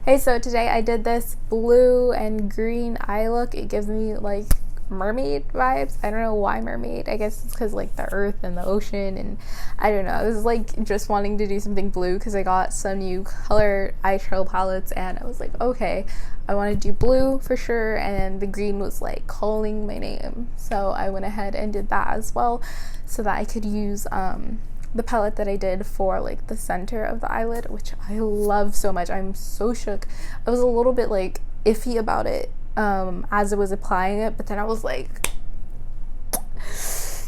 Hey, so today I did this blue and green eye look. It gives me like mermaid vibes. I don't know why mermaid. I guess it's because like the earth and the ocean, and I don't know. I was like just wanting to do something blue because I got some new color eyeshadow palettes and I was like, okay, I want to do blue for sure, and the green was like calling my name. So I went ahead and did that as well so that I could use the palette that I did for like the center of the eyelid, which I love so much. I'm so shook. I was a little bit like iffy about it as I was applying it, but then I was like,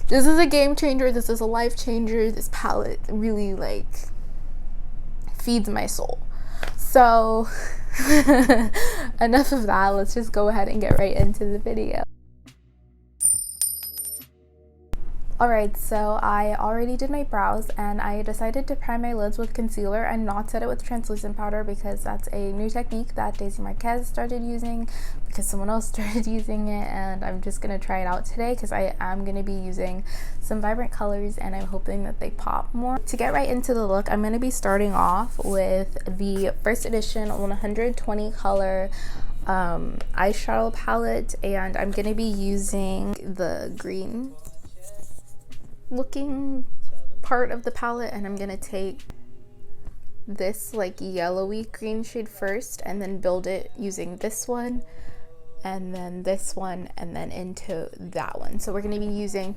this is a game changer, this is a life changer. This palette really like feeds my soul. So enough of that, let's just go ahead and get right into the video. Alright, so I already did my brows and I decided to prime my lids with concealer and not set it with translucent powder because that's a new technique that Daisy Marquez started using because someone else started using it, and I'm just going to try it out today because I am going to be using some vibrant colors and I'm hoping that they pop more. To get right into the look, I'm going to be starting off with the first edition 120 color eyeshadow palette, and I'm going to be using the green looking part of the palette, and I'm gonna take this like yellowy green shade first and then build it using this one and then this one and then into that one. So we're gonna be using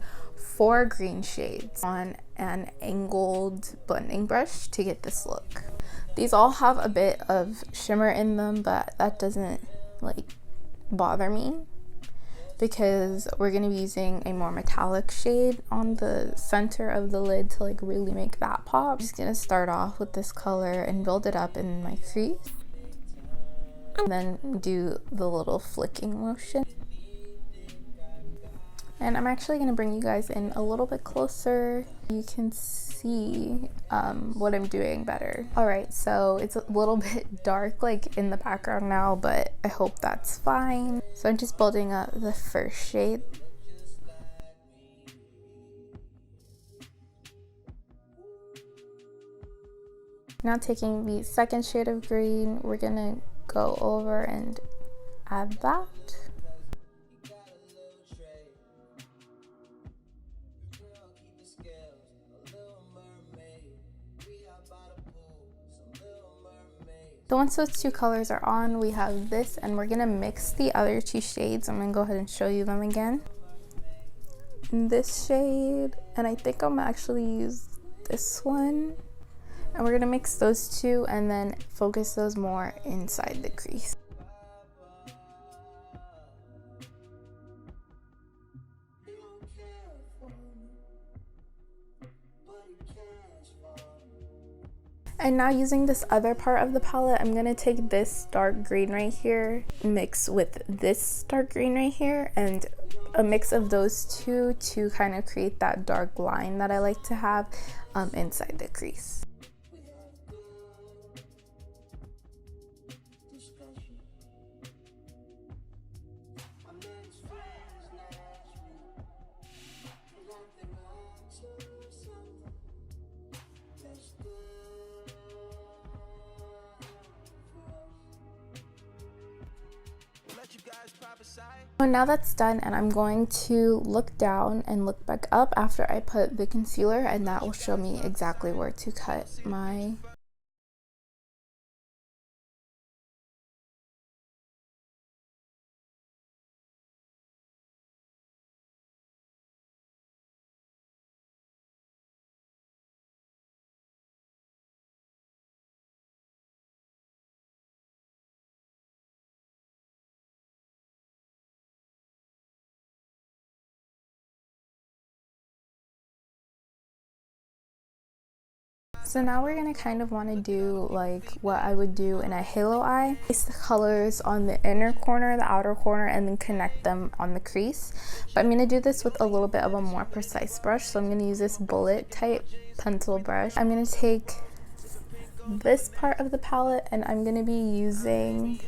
4 green shades on an angled blending brush to get this look. These all have a bit of shimmer in them, but that doesn't like bother me because we're going to be using a more metallic shade on the center of the lid to like really make that pop. I'm just going to start off with this color and build it up in my crease and then do the little flicking motion. And I'm actually going to bring you guys in a little bit closer. You can see what I'm doing better. Alright, so it's a little bit dark like in the background now, but I hope that's fine. So I'm just building up the first shade. Now taking the second shade of green, we're going to go over and add that. So once those 2 colors are on, we have this, and we're gonna mix the other 2 shades. I'm gonna go ahead and show you them again. This shade, and I think I'm actually use this one. And we're gonna mix those 2 and then focus those more inside the crease. And now using this other part of the palette, I'm going to take this dark green right here, mix with this dark green right here, and a mix of those 2 to kind of create that dark line that I like to have inside the crease. So now that's done, and I'm going to look down and look back up after I put the concealer, and that will show me exactly where to cut my So now we're going to kind of want to do like what I would do in a halo eye. Place the colors on the inner corner, the outer corner, and then connect them on the crease. But I'm going to do this with a little bit of a more precise brush. So I'm going to use this bullet type pencil brush. I'm going to take this part of the palette and I'm going to be using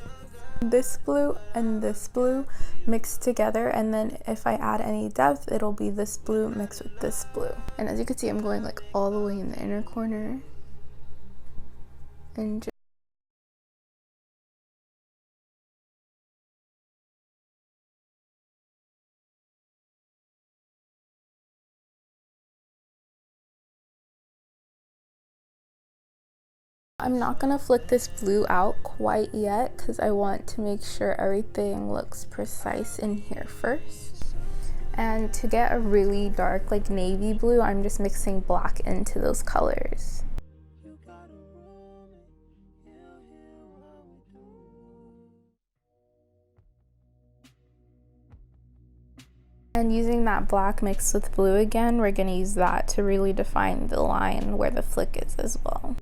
this blue and this blue mixed together, and then if I add any depth, it'll be this blue mixed with this blue. And as you can see, I'm going like all the way in the inner corner and I'm not gonna flick this blue out quite yet because I want to make sure everything looks precise in here first. And to get a really dark like navy blue, I'm just mixing black into those colors. And using that black mixed with blue again, we're going to use that to really define the line where the flick is as well.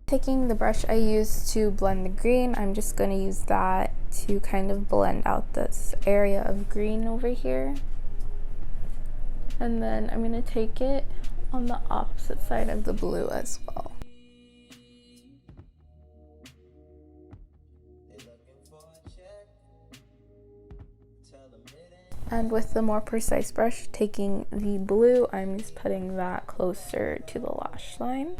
Taking the brush I used to blend the green, I'm just going to use that to kind of blend out this area of green over here. And then I'm going to take it on the opposite side of the blue as well. And with the more precise brush, taking the blue, I'm just putting that closer to the lash line.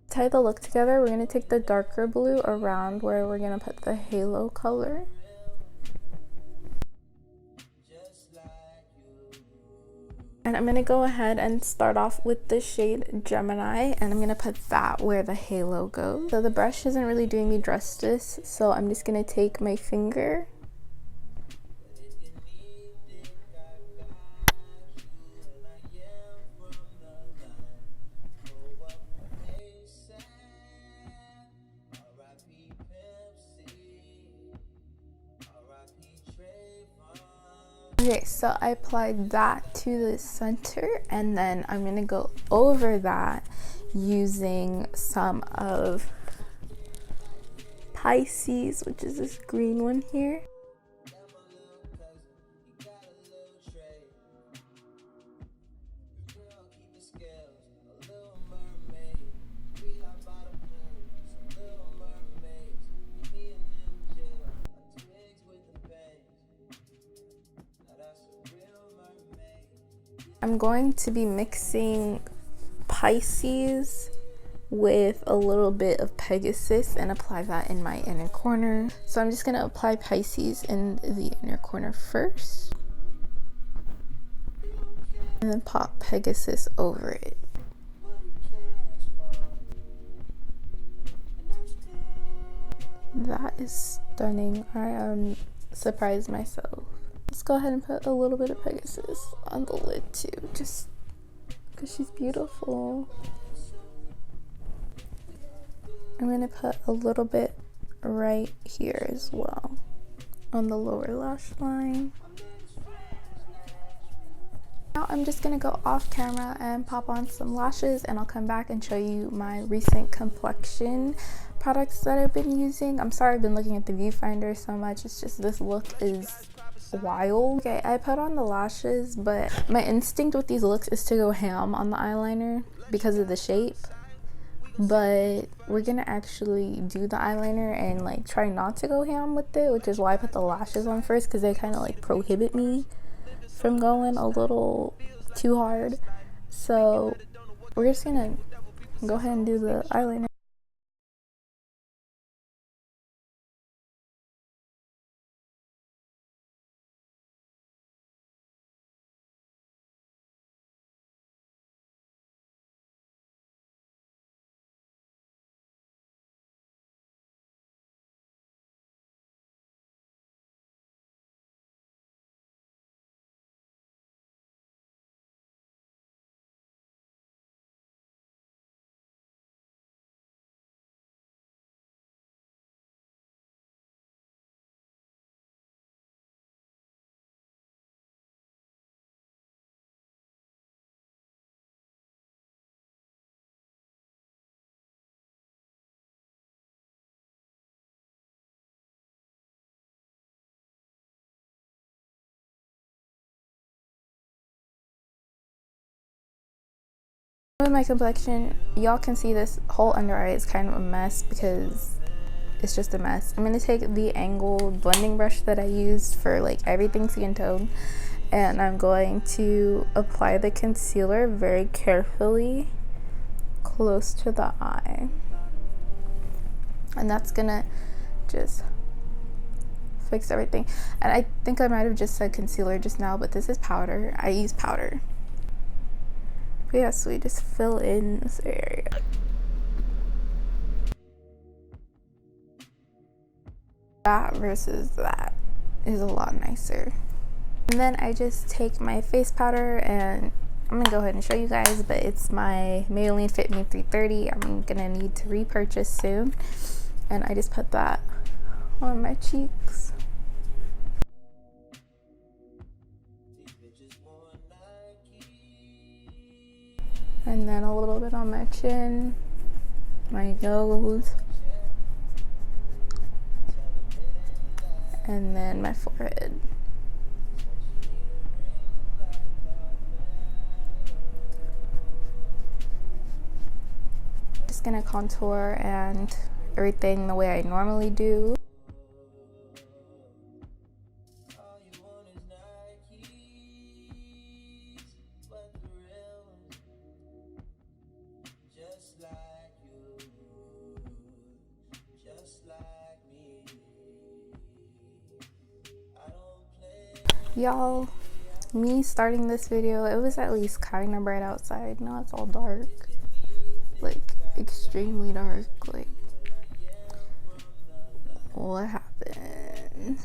Tie the look together, we're going to take the darker blue around where we're going to put the halo color. And I'm going to go ahead and start off with the shade Gemini, and I'm going to put that where the halo goes. So the brush isn't really doing me justice, so I'm just going to take my finger Okay, so I applied that to the center, and then I'm going to go over that using some of Pisces, which is this green one here. I'm going to be mixing Pisces with a little bit of Pegasus and apply that in my inner corner. So I'm just going to apply Pisces in the inner corner first, and then pop Pegasus over it. That is stunning. I am surprised myself. Let's go ahead and put a little bit of Pegasus on the lid too, just because she's beautiful. I'm going to put a little bit right here as well on the lower lash line. Now I'm just going to go off camera and pop on some lashes, and I'll come back and show you my recent complexion products that I've been using. I'm sorry I've been looking at the viewfinder so much, it's just this look is wild. Okay, I put on the lashes, but my instinct with these looks is to go ham on the eyeliner because of the shape. But we're gonna actually do the eyeliner and like try not to go ham with it, which is why I put the lashes on first, because they kind of like prohibit me from going a little too hard. So we're just gonna go ahead and do the eyeliner. With my complexion, y'all can see this whole under eye is kind of a mess because it's just a mess. I'm going to take the angled blending brush that I used for like everything skin tone, and I'm going to apply the concealer very carefully close to the eye. and that's gonna just fix everything. And I think I might have just said concealer just now, but this is powder. I use powder. But yeah, so we just fill in this area. That versus that is a lot nicer. And then I just take my face powder, and I'm gonna go ahead and show you guys, but it's my Maybelline Fit Me 330. I'm gonna need to repurchase soon. And I just put that on my cheeks. And then a little bit on my chin, my nose, and then my forehead. Just gonna contour and everything the way I normally do. Y'all, me starting this video, it was at least kind of bright outside. Now it's all dark, like extremely dark. Like, what happened?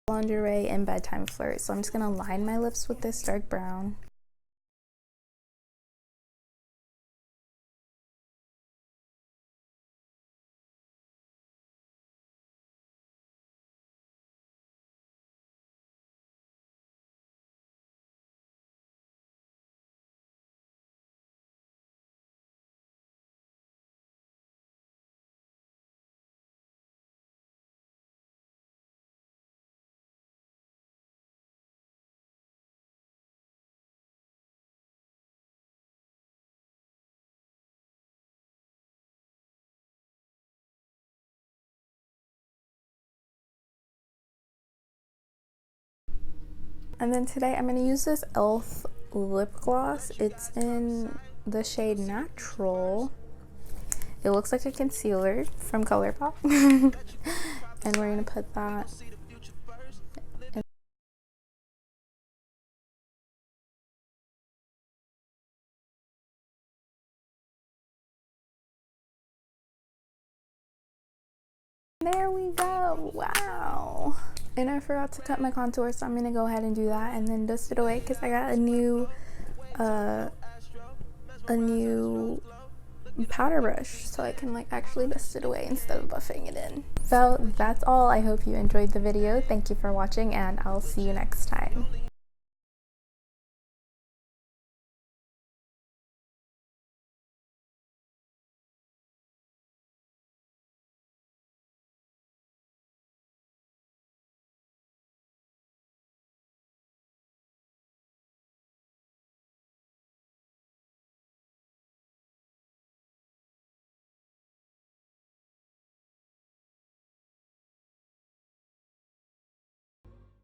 Lingerie and bedtime flirt. So I'm just gonna line my lips with this dark brown. And then today I'm gonna use this e.l.f. lip gloss. It's in the shade Natural. It looks like a concealer from ColourPop. And we're gonna put that in. There we go. Wow. And I forgot to cut my contour, so I'm gonna go ahead and do that and then dust it away because I got a new powder brush, so I can like actually dust it away instead of buffing it in. So that's all. I hope you enjoyed the video. Thank you for watching, and I'll see you next time.